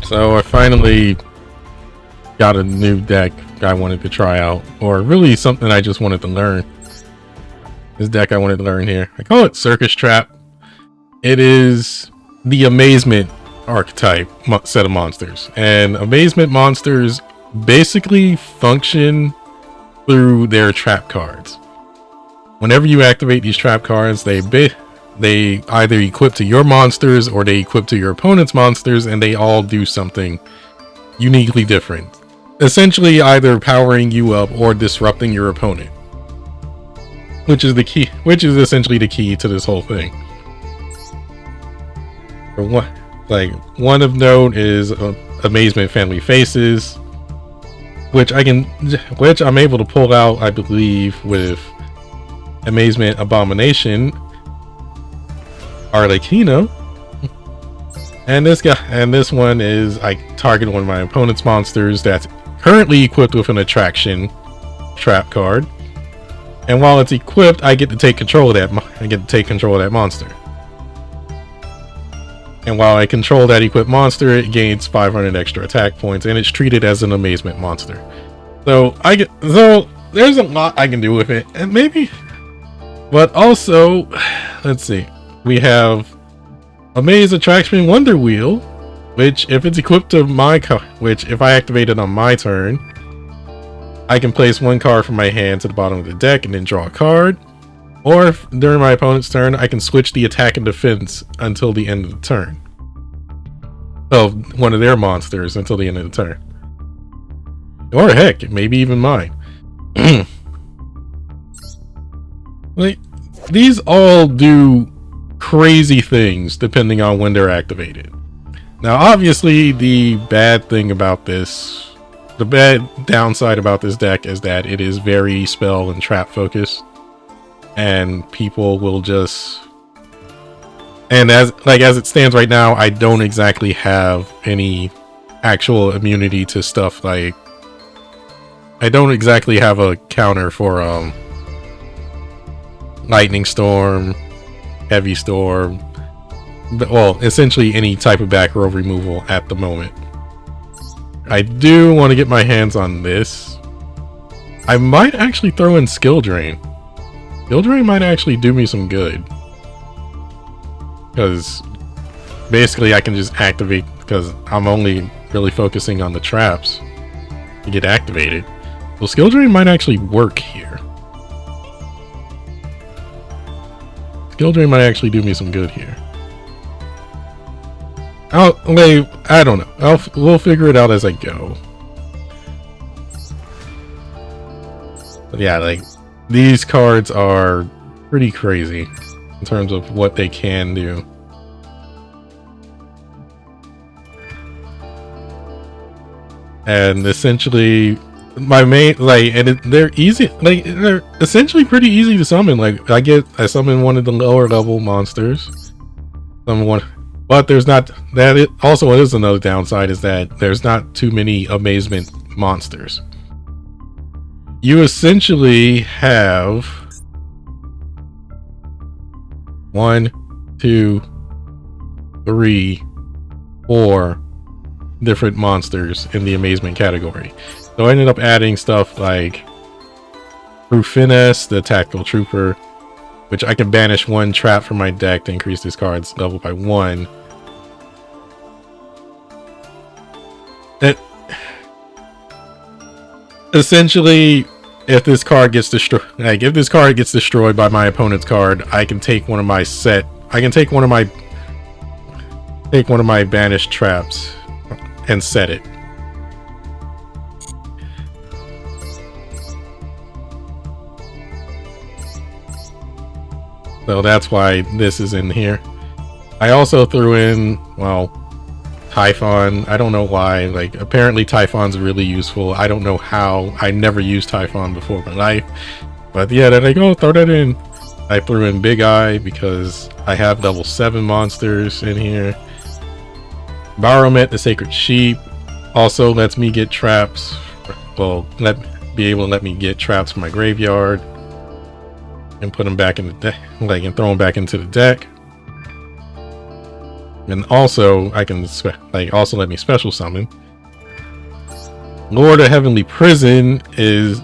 So I finally got a new deck I wanted to try out, or really something I just wanted to learn. This deck I wanted to learn here. I call it Circus Trap. It is the Amazement archetype set of monsters, and Amazement monsters basically function through their trap cards. Whenever you activate these trap cards, they either equip to your monsters or they equip to your opponent's monsters, and they all do something uniquely different. Essentially either powering you up or disrupting your opponent. Which is essentially the key to this whole thing. For one of note is Amazement Family Faces, which I'm able to pull out, I believe, with Amazement Abomination Arlecchino. And this one is I target one of my opponent's monsters that's currently equipped with an attraction trap card. And while it's equipped, I get to take control of that monster. And while I control that equipped monster, it gains 500 extra attack points, and it's treated as an Amazement monster. So there's a lot I can do with it, and maybe. But also, let's see. We have Amaze Attraction Wonder Wheel, which if it's equipped to if I activate it on my turn, I can place one card from my hand to the bottom of the deck and then draw a card. Or if during my opponent's turn, I can switch the attack and defense until the end of the turn of one of their monsters until the end of the turn. Or heck, maybe even mine. Like, these all do crazy things depending on when they're activated. Now, obviously, the bad downside about this deck is that it is very spell and trap focused, and people will just. And as it stands right now, I don't exactly have any actual immunity to stuff like. I don't exactly have a counter for Lightning Storm, Heavy Storm, well, essentially any type of back row removal at the moment. I do want to get my hands on this. I might actually throw in Skill Drain. Skill Drain might actually do me some good. Because basically I can just activate, because I'm only really focusing on the traps to get activated. Well, Skill Drain might actually work here. Skill Drain might actually do me some good here. I don't know. We'll figure it out as I go. But yeah, like, these cards are pretty crazy in terms of what they can do. And essentially, my main, they're easy, they're essentially pretty easy to summon. Like, I summon one of the lower level monsters. But there's not, it also is another downside, is that there's not too many Amazement monsters. You essentially have 1, 2, 3, 4 different monsters in the Amazement category. So I ended up adding stuff like Finesse, the Tactical Trooper, which I can banish one trap from my deck to increase this card's level by 1. That essentially, if this card gets destroyed, by my opponent's card, I can take one of my banished traps and set it. So that's why this is in here. I also threw in, well, Typhon. I don't know why. Like, apparently Typhon's really useful. I don't know how. I never used Typhon before in my life. But yeah, then I go throw that in. I threw in Big Eye because I have level 7 monsters in here. Baromet, the Sacred Sheep, also lets me get traps. Well, let me get traps from my graveyard and put them back in the deck, and throw them back into the deck. And also, I can also let me special summon. Lord of Heavenly Prison is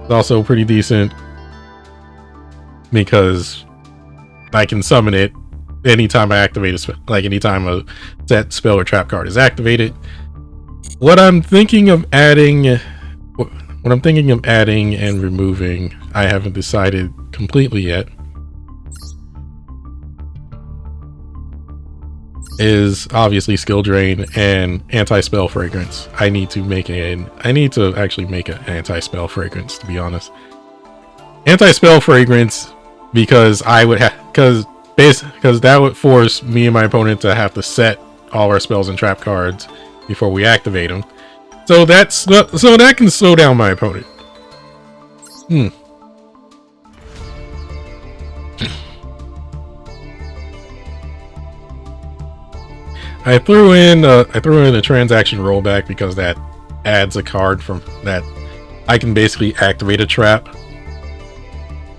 also pretty decent because I can summon it anytime I activate anytime a set spell or trap card is activated. What I'm thinking of adding and removing, I haven't decided completely yet, is obviously skill drain and anti-spell fragrance. I need to actually make an anti-spell fragrance, to be honest. Anti-spell fragrance because because that would force me and my opponent to have to set all our spells and trap cards before we activate them. So that can slow down my opponent. I threw in a transaction rollback because that adds a card from that I can basically activate a trap.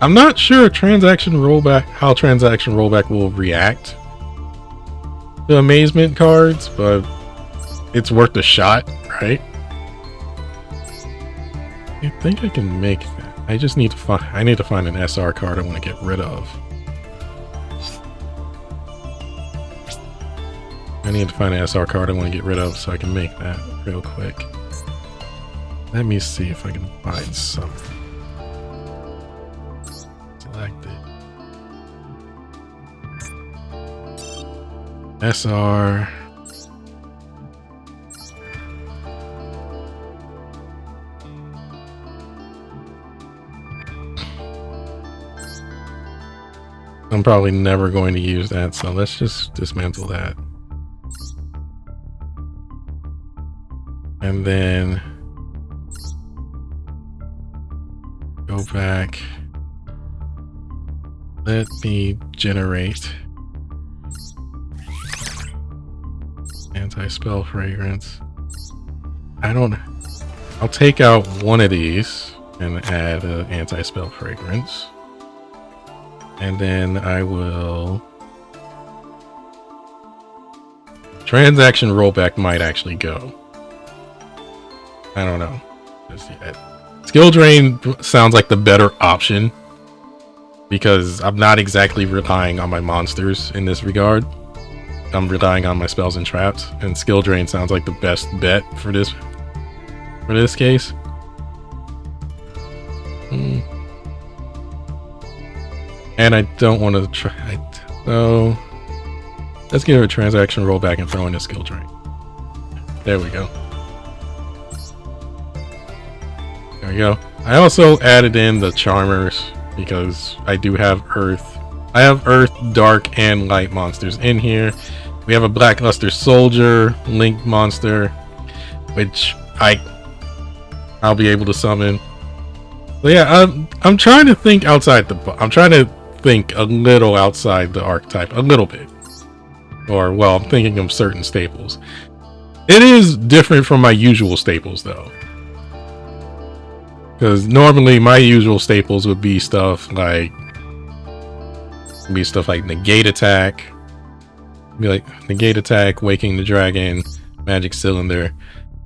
I'm not sure how transaction rollback will react to amazement cards, but it's worth a shot, right? I think I can make that. I just need to find an SR card I want to get rid of. I need to find an SR card I want to get rid of so I can make that real quick. Let me see if I can find something. Select it. SR. I'm probably never going to use that, so let's just dismantle that. And then go back. Let me generate anti-spell fragrance. I'll take out one of these and add an anti-spell fragrance. And then I will... Transaction rollback might actually go. I don't know just yet. Skill drain sounds like the better option because I'm not exactly relying on my monsters in this regard. I'm relying on my spells and traps, and skill drain sounds like the best bet for this case. And I don't want to try, so let's give it a transaction rollback and throw in a skill drain. There we go. There we go. I also added in the charmers because I do have earth. I have earth, dark, and light monsters in here. We have a blackluster soldier link monster, which I'll be able to summon. So yeah, I'm trying to think outside I'm trying to think a little outside the archetype, a little bit. Or well, I'm thinking of certain staples. It is different from my usual staples though. Because normally my usual staples would be stuff like negate attack. Be like negate attack, waking the dragon, magic cylinder.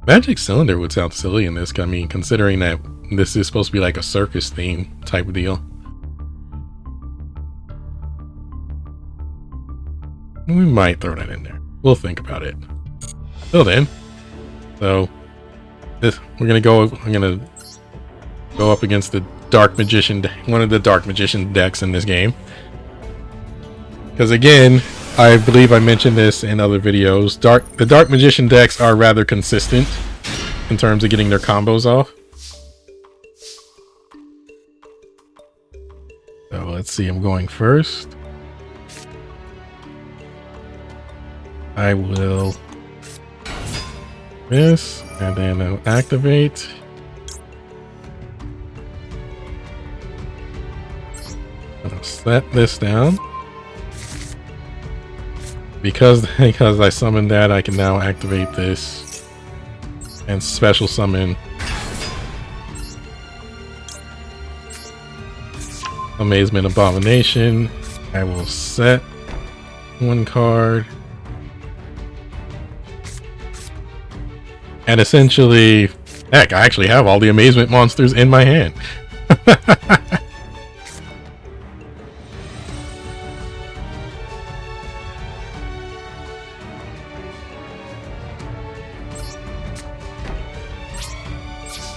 Magic cylinder would sound silly in this. I mean, considering that this is supposed to be like a circus theme type of deal. We might throw that in there. We'll think about it. Till then. So I'm gonna go up against the Dark Magician, one of the Dark Magician decks in this game. Because again, I believe I mentioned this in other videos, the Dark Magician decks are rather consistent in terms of getting their combos off. So let's see, I'm going first. I will this, and then I'll activate. I'll set this down. Because I summoned that, I can now activate this and special summon Amazement Abomination. I will set one card. And essentially, heck, I actually have all the amazement monsters in my hand.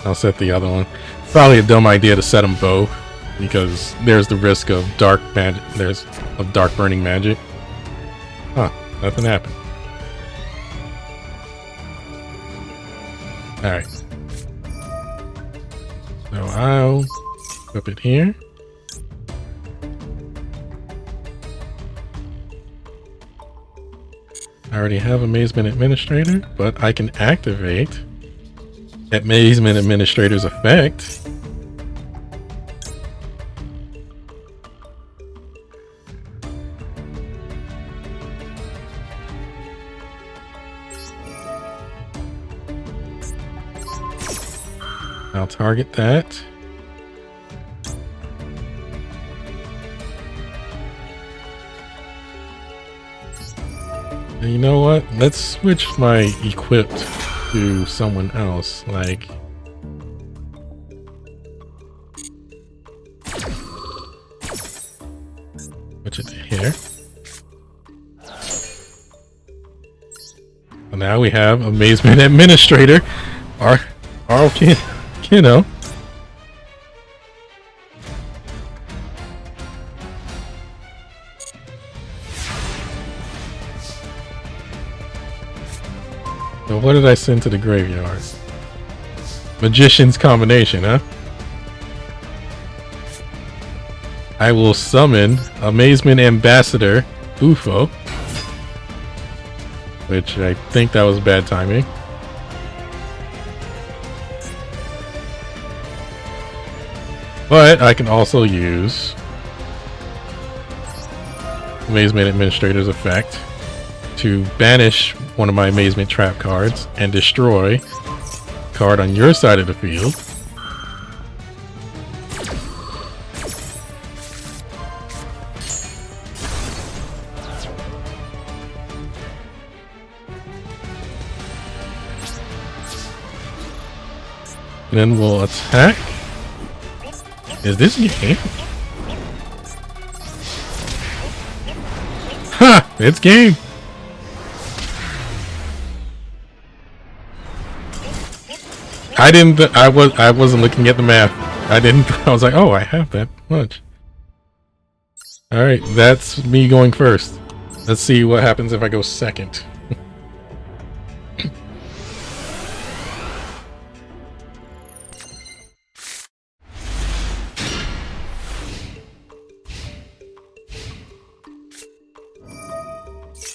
I'll set the other one. Probably a dumb idea to set them both, because there's the risk of dark magic. There's of dark burning magic. Huh? Nothing happened. All right. So I'll flip it here. I already have Amazement Administrator, but I can activate Amazement Administrator's effect. I'll target that. And you know what? Let's switch my equipped to someone else, like switch it to here. So now we have Amazement Administrator, our kiddo. So what did I send to the graveyard? Magician's combination, huh? I will summon Amazement Ambassador Bufo, which I think that was bad timing. But I can also use Amazement Administrator's effect to banish one of my Amazement trap cards and destroy a card on your side of the field. And then we'll attack. Is this game? Ha! It's game! I wasn't looking at the math. I was like, oh, I have that much. Alright, that's me going first. Let's see what happens if I go second.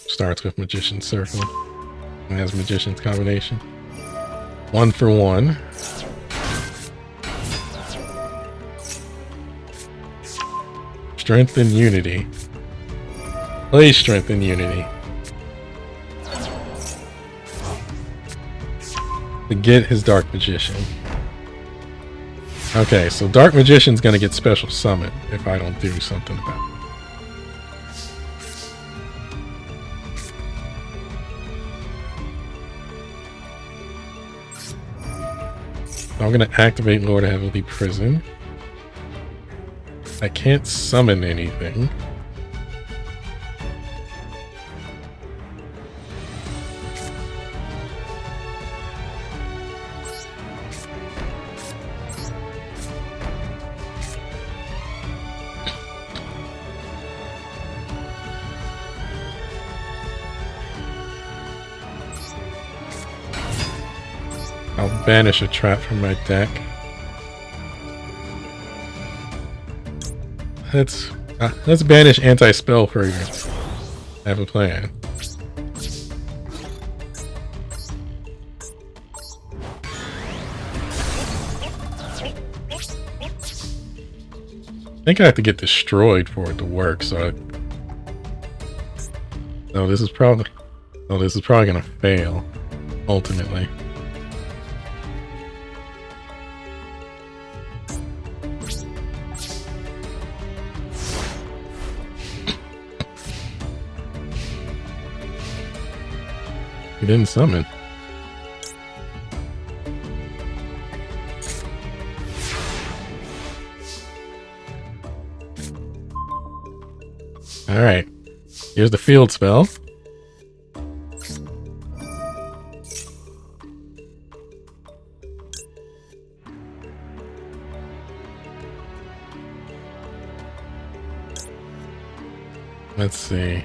Starts with Magician's Circle and has Magician's Combination. 1 for 1. Strength and Unity. Play Strength and Unity to get his Dark Magician. Okay, so Dark Magician's gonna get special summon if I don't do something about it. I'm gonna activate Lord of Heavenly Prison. I can't summon anything. I'll banish a trap from my deck. Let's banish anti-spell fragrance. I have a plan. I think I have to get destroyed for it to work, so this is probably gonna fail ultimately. He didn't summon. Alright. Here's the field spell. Let's see.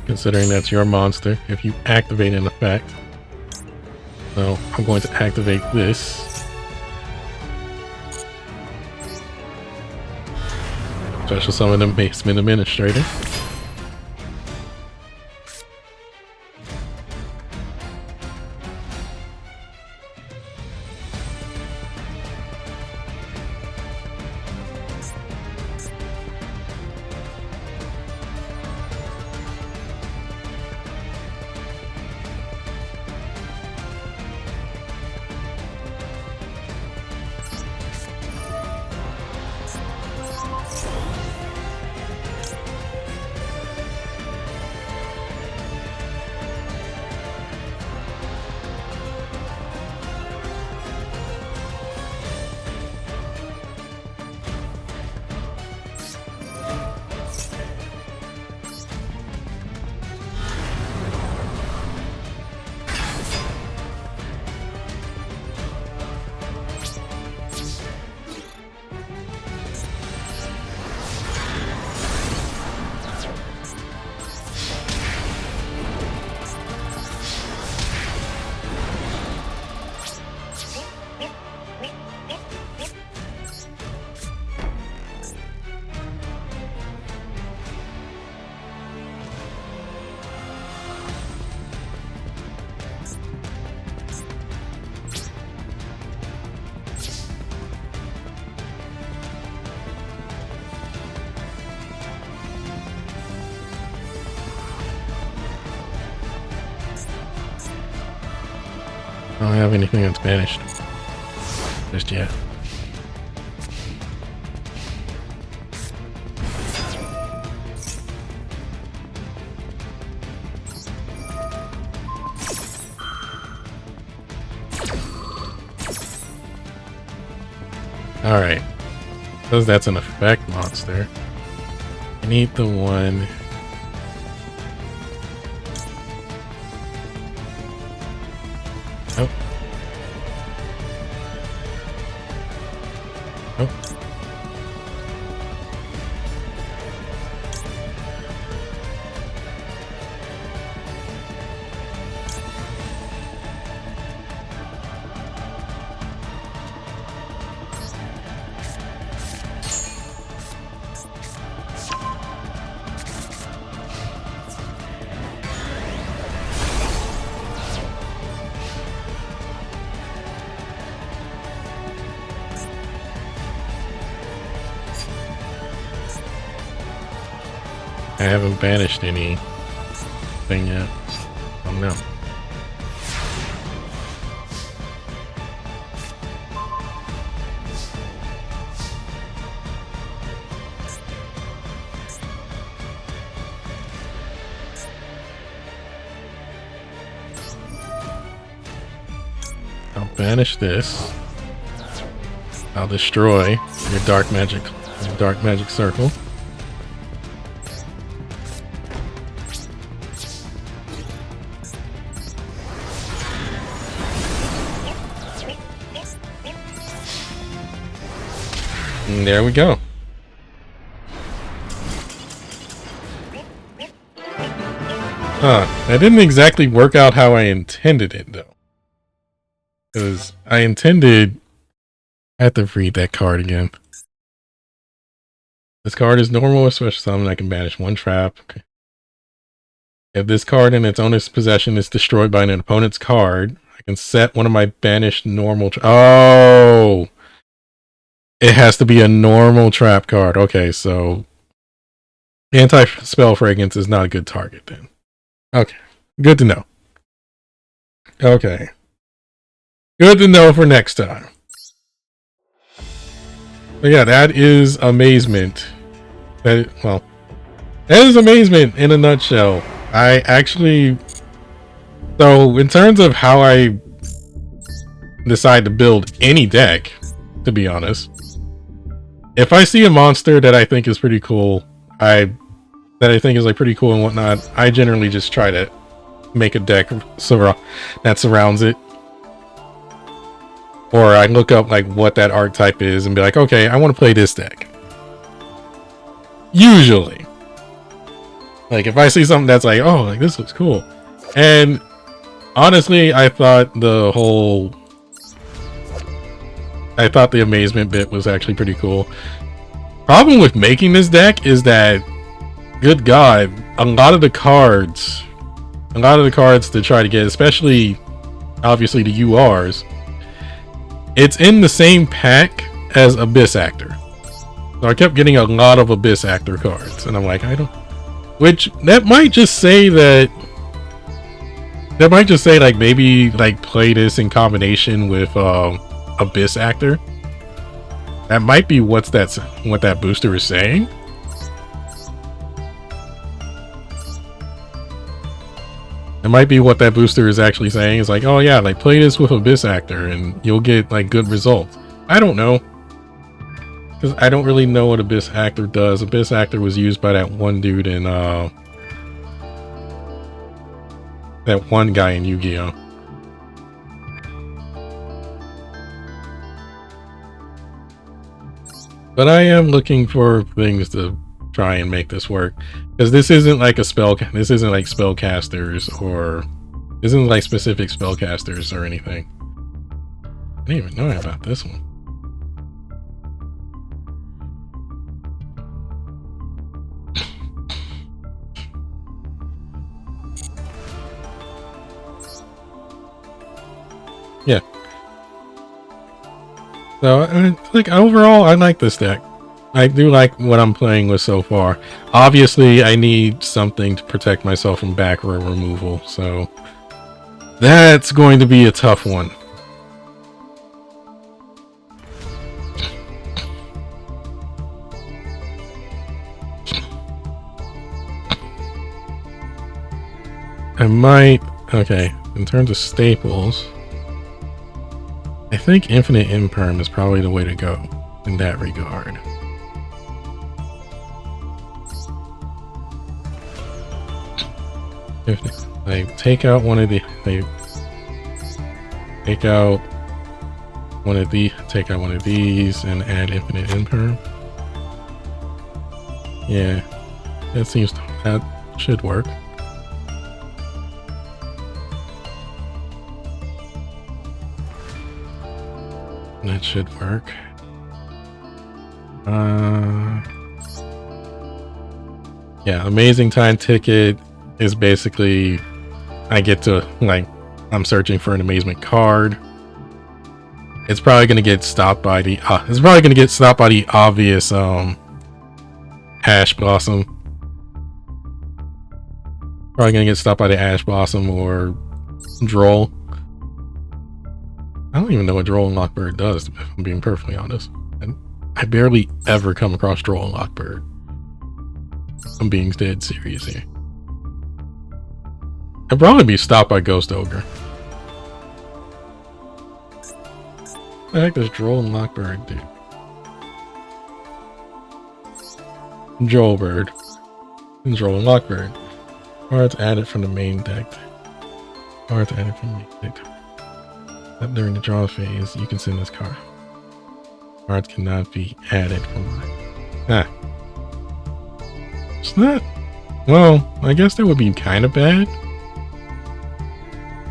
Considering that's your monster, if you activate an effect. So I'm going to activate this. Special summon the Basement Administrator. I don't have anything that's banished just yet. Alright. Because that's an effect monster. I need the one. Oh. Oh. I haven't banished anything yet. Oh no. I'll banish this. I'll destroy your dark magic circle. And there we go. That didn't exactly work out how I intended it, though. Because I intended... I have to read that card again. This card is normal, especially summon. I can banish one trap. Okay. If this card in its owner's possession is destroyed by an opponent's card, I can set one of my banished normal... Oh! It has to be a normal trap card. Okay, so... Anti-spell fragrance is not a good target then. Okay, good to know. Okay. Good to know for next time. But yeah, that is Amazement. That is Amazement in a nutshell. I actually... So, in terms of how I decide to build any deck, to be honest, if I see a monster that I think is pretty cool, that I think is like pretty cool and whatnot, I generally just try to make a deck that surrounds it. Or I look up like what that archetype is and be like, okay, I want to play this deck. Usually. Like if I see something that's like, oh, like this looks cool. And honestly, I thought the Amazement bit was actually pretty cool. Problem with making this deck is that, good God, a lot of the cards to try to get, especially obviously the URs, it's in the same pack as Abyss Actor. So I kept getting a lot of Abyss Actor cards, and I'm like, that might just say like maybe like play this in combination with Abyss Actor. That might be what that booster is saying. It might be what that booster is actually saying. It's like, oh yeah, like play this with Abyss Actor and you'll get like good results. I don't know, because I don't really know what Abyss Actor does. Abyss Actor was used by that one dude in that one guy in Yu-Gi-Oh. But I am looking for things to try and make this work, because this isn't like this isn't like spellcasters, or this isn't like specific spellcasters or anything. I didn't even know about this one. Yeah. So like overall, I like this deck. I do like what I'm playing with so far. Obviously, I need something to protect myself from backrow removal, so that's going to be a tough one. I might... Okay, in terms of staples, I think Infinite Imperm is probably the way to go in that regard. If they take out one of the, take out one of these and add Infinite Imperm. Yeah, that should work. That should work. Yeah, Amazing Time Ticket is basically, I get to, like, I'm searching for an Amazement card. It's probably gonna get stopped by the obvious Ash Blossom. Probably gonna get stopped by the Ash Blossom or Droll. I don't even know what Droll and Lockbird does, if I'm being perfectly honest. I barely ever come across Droll and Lockbird. I'm being dead serious here. I'd probably be stopped by Ghost Ogre. What the heck does Droll and Lockbird do? Droll Bird. And Droll and Lockbird. Cards added from the main deck. Cards added from the main deck. During the draw phase, you can send this card. Cards cannot be added from it's not... Well, I guess that would be kind of bad.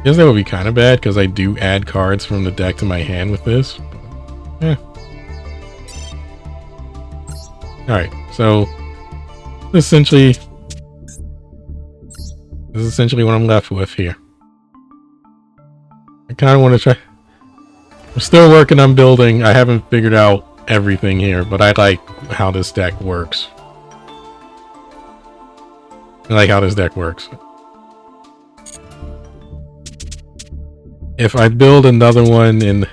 Because I do add cards from the deck to my hand with this. But, Alright, so essentially This is essentially what I'm left with here. I kind of want to try. I'm still working on building. I haven't figured out everything here, but I like how this deck works. I like how this deck works. If I build another one in...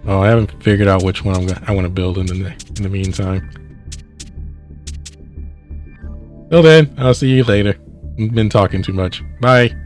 Oh, I haven't figured out which one I want to build in the meantime. Till then, I'll see you later. I've been talking too much. Bye.